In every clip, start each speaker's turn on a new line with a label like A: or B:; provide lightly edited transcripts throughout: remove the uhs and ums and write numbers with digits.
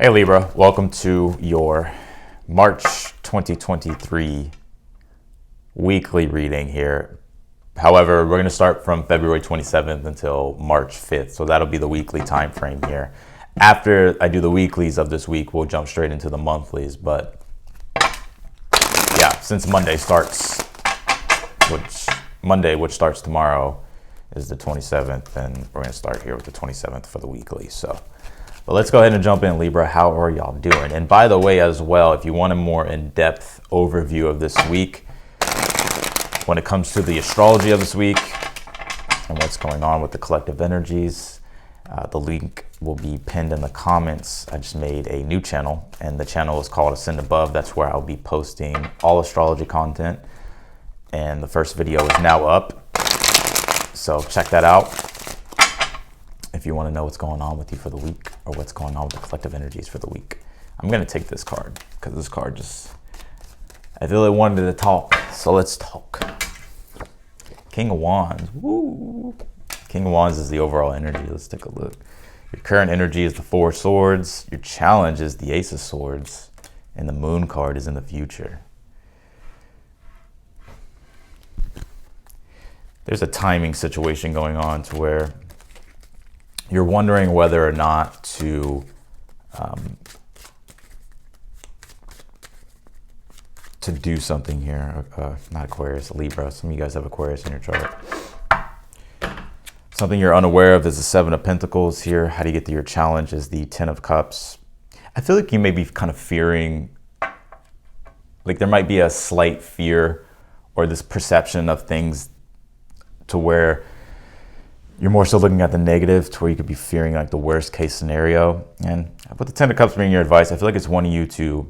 A: Hey Libra, welcome to your March 2023 weekly reading here. However, we're going to start from February 27th until March 5th, so that'll be the weekly time frame here. After I do the weeklies of this week, we'll jump straight into the monthlies, but yeah, since Monday, which starts tomorrow, is the 27th, and we're going to start here with the 27th for the weekly. But let's go ahead and jump in, Libra. How are y'all doing? And by the way, as well, if you want a more in-depth overview of this week, when it comes to the astrology of this week and what's going on with the collective energies, the link will be pinned in the comments. I just made a new channel, and the channel is called Ascend Above. That's where I'll be posting all astrology content. And the first video is now up, so check that out if you want to know what's going on with you for the week, or what's going on with the collective energies for the week. I'm going to take this card because this card I feel it wanted to talk, so let's talk. King of Wands. Woo. King of Wands is the overall energy. Let's take a look. Your current energy is the Four of Swords. Your challenge is the Ace of Swords. And the Moon card is in the future. There's a timing situation going on to where you're wondering whether or not to do something here. Not Aquarius, Libra. Some of you guys have Aquarius in your chart. Something you're unaware of is the Seven of Pentacles here. How do you get to your challenge is the Ten of Cups. I feel like you may be kind of fearing, like there might be a slight fear or this perception of things to where you're more so looking at the negative, to where you could be fearing like the worst case scenario. And with the Ten of Cups being your advice, I feel like it's wanting you to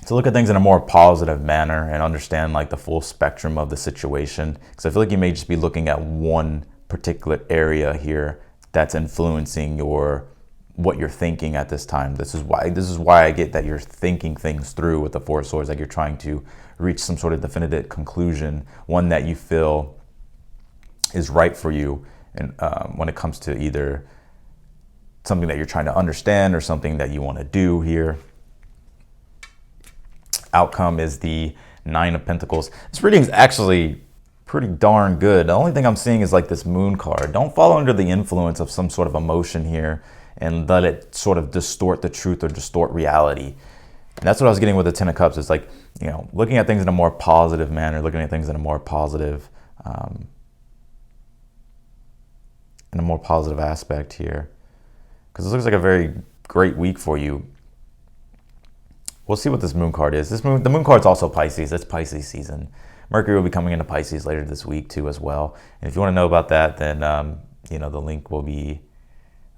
A: look at things in a more positive manner and understand like the full spectrum of the situation. Because I feel like you may just be looking at one particular area here that's influencing what you're thinking at this time. This is why I get that you're thinking things through with the Four of Swords, like you're trying to reach some sort of definitive conclusion, one that you feel is right for you, and when it comes to either something that you're trying to understand or something that you want to do here. Outcome is the Nine of Pentacles. This reading is actually pretty darn good. The only thing I'm seeing is like this Moon card. Don't fall under the influence of some sort of emotion here and let it sort of distort the truth or distort reality. And that's what I was getting with the Ten of Cups. It's like, you know, looking at things in a more positive manner, looking at things in a more positive aspect here, because it looks like a very great week for you. We'll see what this Moon card is. The Moon card's also Pisces. It's Pisces season. Mercury will be coming into Pisces later this week too as well. And if you want to know about that, then the link will be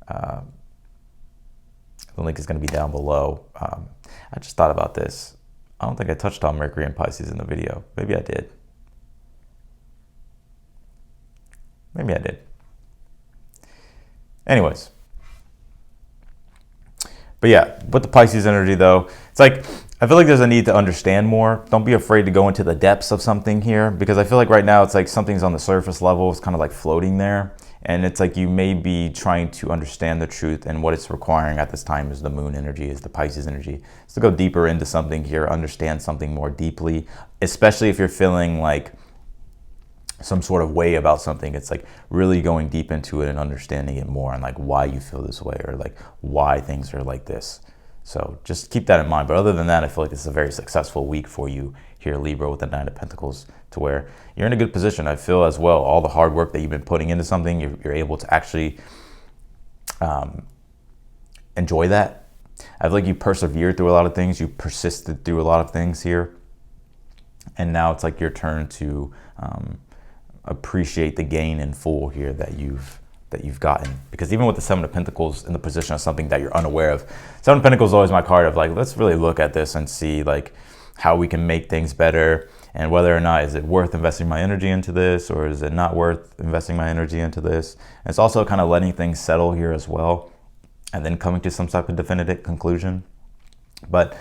A: the link is going to be down below. I just thought about this. I don't think I touched on Mercury and Pisces in the video. Maybe I did. Anyways, but yeah, with the Pisces energy though, it's like, I feel like there's a need to understand more. Don't be afraid to go into the depths of something here, because I feel like right now it's like something's on the surface level. It's kind of like floating there. And it's like you may be trying to understand the truth, and what it's requiring at this time is the Moon energy, is the Pisces energy. It's to go deeper into something here, understand something more deeply, especially if you're feeling like some sort of way about something. It's like really going deep into it and understanding it more, and like why you feel this way, or like why things are like this. So just keep that in mind. But other than that, I feel like this is a very successful week for you here, Libra, with the Nine of Pentacles, to where you're in a good position. I feel as well, all the hard work that you've been putting into something, you're able to actually enjoy that. I feel like you persevered through a lot of things. You persisted through a lot of things here. And now it's like your turn to appreciate the gain in full here that you've gotten. Because even with the Seven of Pentacles in the position of something that you're unaware of, Seven of Pentacles is always my card of like, let's really look at this and see like how we can make things better, and whether or not is it worth investing my energy into this, or is it not worth investing my energy into this. And it's also kind of letting things settle here as well, and then coming to some type of definitive conclusion. But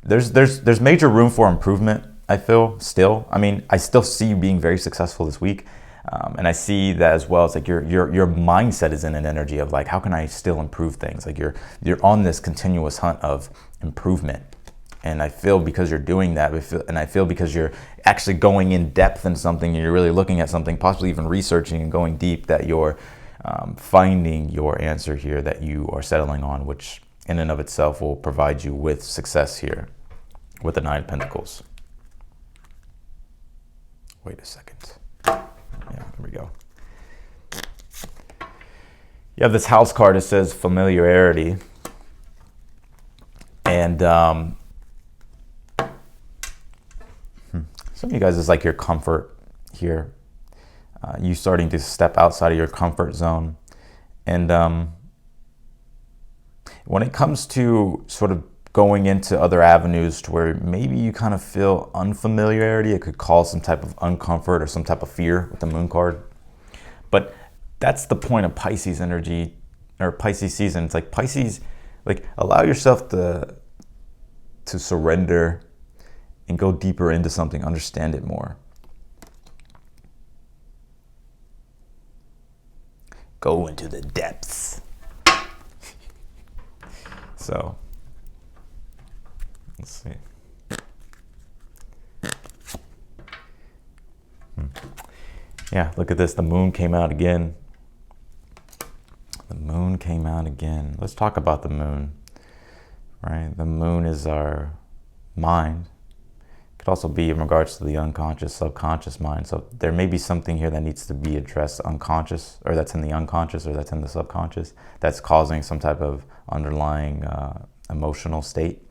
A: there's major room for improvement, I feel, still. I mean, I still see you being very successful this week. And I see that as well. It's like your mindset is in an energy of like, how can I still improve things? Like you're on this continuous hunt of improvement. And I feel because you're doing that, and I feel because you're actually going in depth in something, and you're really looking at something, possibly even researching and going deep, that you're finding your answer here that you are settling on, which in and of itself will provide you with success here with the Nine of Pentacles. Wait a second. Yeah, there we go. You have this house card that says familiarity. And some of you guys is like your comfort here. You starting to step outside of your comfort zone. And when it comes to sort of going into other avenues to where maybe you kind of feel unfamiliarity, it could cause some type of uncomfort or some type of fear with the moon card. But that's the point of Pisces energy or Pisces season. It's like Pisces, like allow yourself to surrender and go deeper into something, understand it more. Go into the depths. So, let's see. Yeah, look at this. The moon came out again. The moon came out again. Let's talk about the moon, right? The moon is our mind. It could also be in regards to the unconscious, subconscious mind. So there may be something here that needs to be addressed unconscious, or that's in the unconscious, or that's in the subconscious, that's causing some type of underlying emotional state.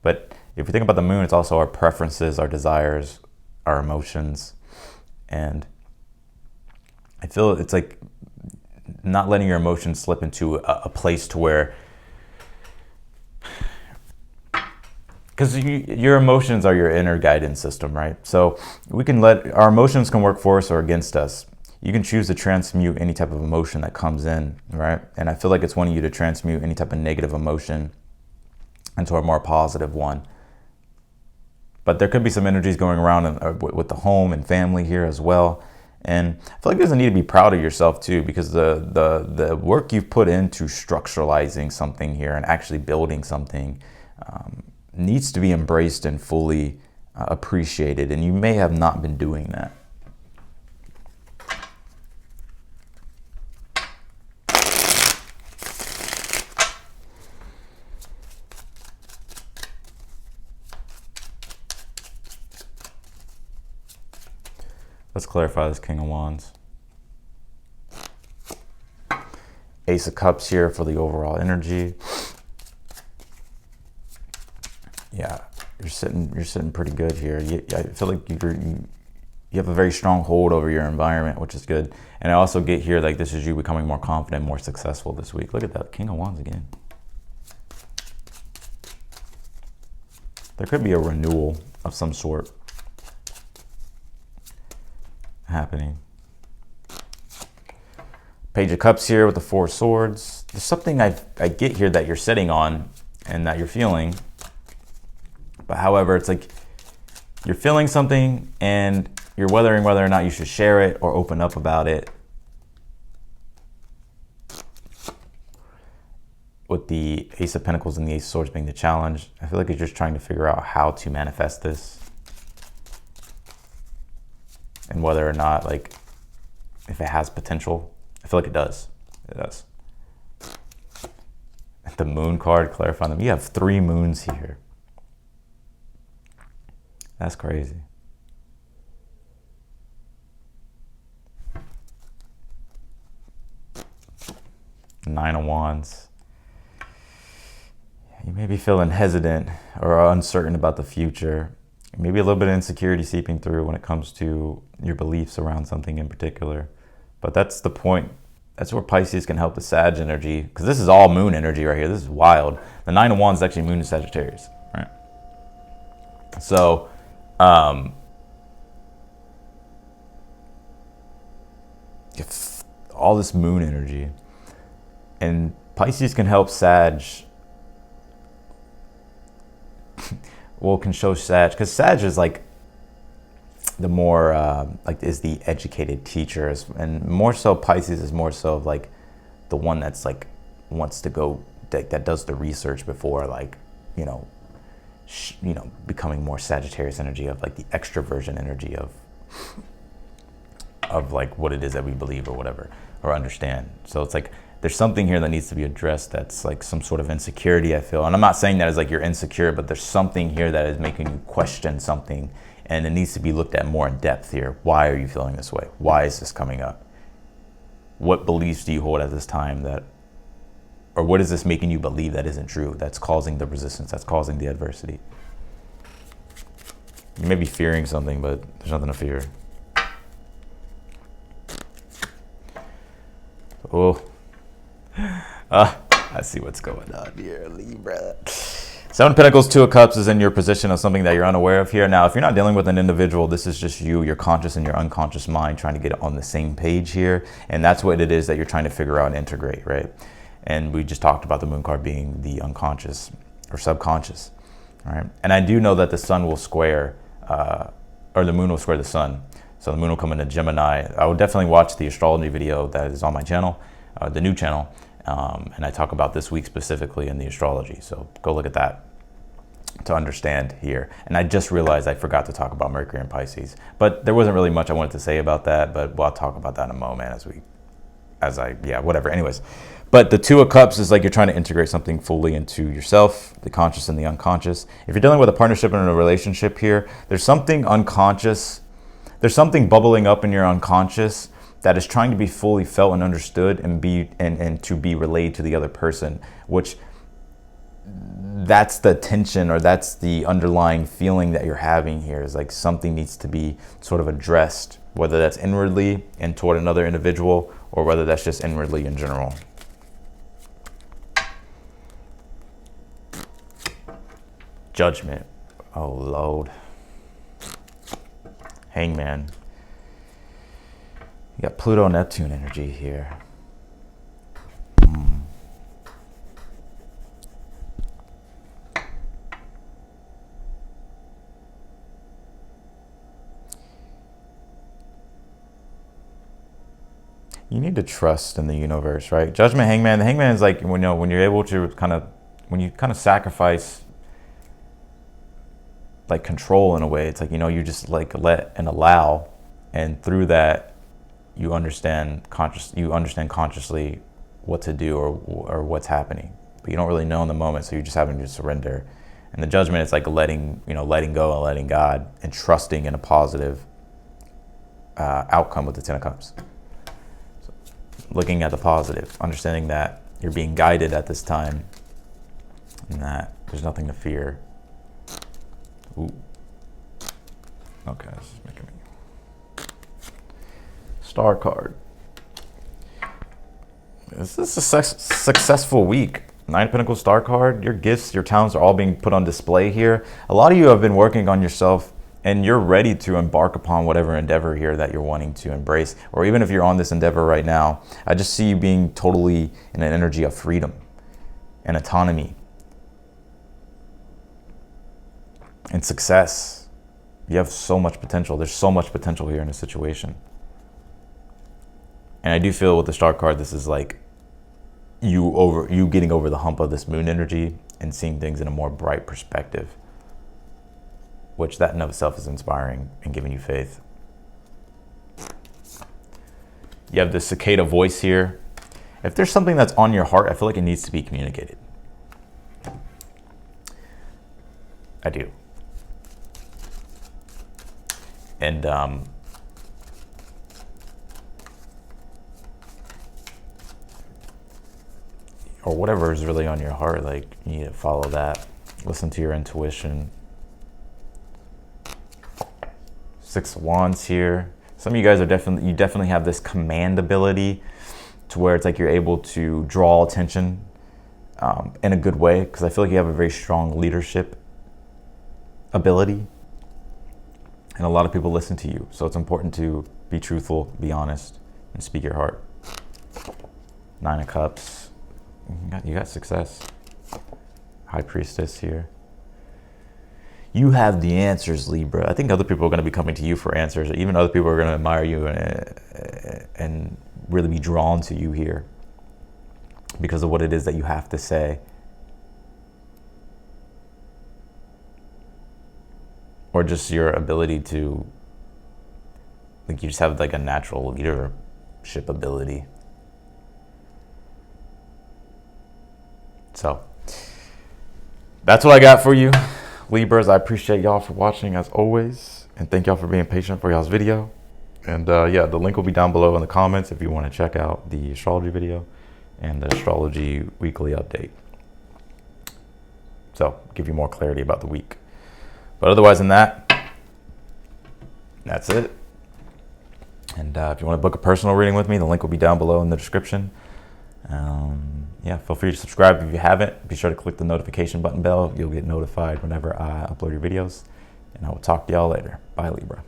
A: But if you think about the moon, it's also our preferences, our desires, our emotions. And I feel it's like not letting your emotions slip into a place to where, because your emotions are your inner guidance system, right? So we can let our emotions can work for us or against us. You can choose to transmute any type of emotion that comes in, right? And I feel like it's wanting you to transmute any type of negative emotion into a more positive one. But there could be some energies going around with the home and family here as well. And I feel like there's a need to be proud of yourself too, because the work you've put into structuralizing something here and actually building something needs to be embraced and fully appreciated. And you may have not been doing that. Let's clarify this King of Wands. Ace of Cups here for the overall energy. Yeah, you're sitting pretty good here. I feel like you have a very strong hold over your environment, which is good. And I also get here like this is you becoming more confident, more successful this week. Look at that, King of Wands again. There could be a renewal of some sort happening. Page of Cups here with the Four of Swords. There's something I get here that you're sitting on and that you're feeling. But however, it's like you're feeling something and you're wondering whether or not you should share it or open up about it. With the Ace of Pentacles and the Ace of Swords being the challenge, I feel like you're just trying to figure out how to manifest this. And whether or not, like, if it has potential. I feel like it does. It does. The Moon card, clarifying them. You have 3 moons here. That's crazy. Nine of Wands. You may be feeling hesitant or uncertain about the future. Maybe a little bit of insecurity seeping through when it comes to your beliefs around something in particular. But that's the point. That's where Pisces can help the Sag energy, because this is all moon energy right here. This is wild. The Nine of Wands is actually moon in Sagittarius, right? So, all this moon energy, and Pisces can help Sag. Well, can show Sag, because Sag is like, the more like is the educated teachers, and more so Pisces is more so of like the one that's like wants to go that does the research before like becoming more Sagittarius energy of like the extroversion energy of like what it is that we believe or whatever or understand. So it's like there's something here that needs to be addressed that's like some sort of insecurity, I feel. And I'm not saying that as like you're insecure, but there's something here that is making you question something, and it needs to be looked at more in depth here. Why are you feeling this way? Why is this coming up? What beliefs do you hold at this time that, or what is this making you believe that isn't true, that's causing the resistance, that's causing the adversity? You may be fearing something, but there's nothing to fear. Oh, I see what's going on here, Libra. Seven of Pentacles, Two of Cups is in your position of something that you're unaware of here. Now, if you're not dealing with an individual, this is just you, your conscious and your unconscious mind trying to get on the same page here. And that's what it is that you're trying to figure out and integrate, right? And we just talked about the moon card being the unconscious or subconscious, all right? And I do know that the sun will square, or the moon will square the sun. So the moon will come into Gemini. I would definitely watch the astrology video that is on my channel, the new channel. And I talk about this week specifically in the astrology. So go look at that to understand here. And I just realized I forgot to talk about Mercury and Pisces, but there wasn't really much I wanted to say about that, but I'll talk about that in a moment whatever. Anyways, but the Two of Cups is like you're trying to integrate something fully into yourself, the conscious and the unconscious. If you're dealing with a partnership and a relationship here, there's something unconscious. There's something bubbling up in your unconscious that is trying to be fully felt and understood and to be relayed to the other person, which that's the tension, or that's the underlying feeling that you're having here, is like something needs to be sort of addressed, whether that's inwardly and toward another individual, or whether that's just inwardly in general. Judgment. Oh, Lord. Hangman. You got Pluto-Neptune energy here. You need to trust in the universe, right? Judgment, Hangman. The Hangman is like when you're able to when you sacrifice like control in a way. It's like you just like let and allow, and through that you understand consciously what to do or what's happening, but you don't really know in the moment, so you're just having to surrender. And the Judgment is like letting go and letting God and trusting in a positive outcome with the Ten of Cups. So looking at the positive, understanding that you're being guided at this time and that there's nothing to fear. Ooh. Okay, this is making me. Star card. This is a successful week. Nine of Pentacles, Star card. Your gifts, your talents are all being put on display here. A lot of you have been working on yourself, and you're ready to embark upon whatever endeavor here that you're wanting to embrace. Or even if you're on this endeavor right now, I just see you being totally in an energy of freedom and autonomy and success. You have so much potential. There's so much potential here in this situation. And I do feel with the Star card, this is like you getting over the hump of this moon energy and seeing things in a more bright perspective, which that in of itself is inspiring and giving you faith. You have the cicada voice here. If there's something that's on your heart, I feel like it needs to be communicated. I do. And or whatever is really on your heart, like you need to follow that. Listen to your intuition. Six of Wands here. Some of you guys are definitely have this command ability to where it's like you're able to draw attention in a good way, because I feel like you have a very strong leadership ability. And a lot of people listen to you. So it's important to be truthful, be honest, and speak your heart. Nine of Cups. You got success. High Priestess here. You have the answers, Libra. I think other people are going to be coming to you for answers. Even other people are going to admire you and really be drawn to you here because of what it is that you have to say. Or just your ability to, like, you just have like a natural leadership ability. So that's what I got for you, Libras. I appreciate y'all for watching as always, and thank y'all for being patient for y'all's video. And yeah, the link will be down below in the comments if you want to check out the astrology video and the astrology weekly update. So give you more clarity about the week. But otherwise than that, that's it. And if you want to book a personal reading with me, the link will be down below in the description. Yeah, feel free to subscribe if you haven't. Be sure to click the notification button bell. You'll get notified whenever I upload your videos. And I will talk to y'all later. Bye, Libra.